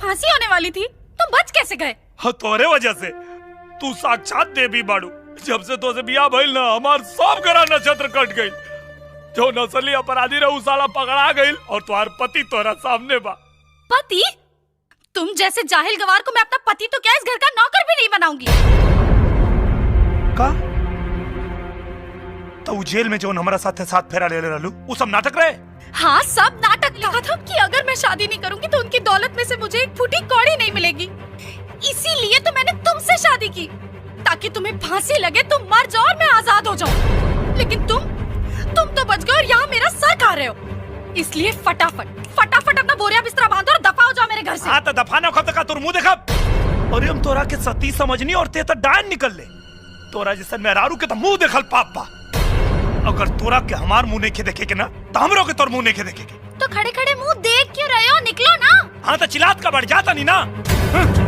फांसी होने वाली थी, तुम बच कैसे गए? हाँ, तोरे वजह से। तू साक्षात देवी बाड़ू। जब से तो से बियाह भइल ना, हमार सब ग्रह नक्षत्र कट गई। जो नस्ली अपराधी रहू साला पकड़ा गई और तुम्हार पति तोरा सामने बा। पति? तुम जैसे जाहिल गवार को मैं अपना पति तो क्या इस घर का नौकर भी नहीं बनाऊंगी। का? तो जेल में जो हमारा साथ फेरा ले रहलू, वो सब नाटक रहे? हाँ, सब नाटक। लिखा था कि अगर मैं शादी नहीं करूंगी तो उनकी दौलत में से मुझे एक फूटी कौड़ी नहीं मिलेगी। इसीलिए तो मैंने तुमसे शादी की, ताकि तुम्हें फांसी लगे, तुम मर जाओ और मैं आजाद हो जाऊं। लेकिन तुम तो बच गए और यहाँ मेरा सर खा रहे हो। इसलिए फटाफट अपना बोरिया बिस्तरा बांधो और दफा हो जाओ मेरे घर से। हाँ, तो दफा ना कब तक तुर मुंह देखा। और हम तोरा के सती समझनी और ते तो डायन निकल ले। तोरा जैसे मेहरारू के तो मुंह देखल पाप बा। अगर तोरा के हमार मुंह नहीं देखे के ना, तो हमरो के तोर मुंह नहीं देखे के। तो खड़े खड़े मुंह देख क्यों रहे हो? निकलो ना। हाँ, तो चिल्लात का बढ़ जाता नहीं ना।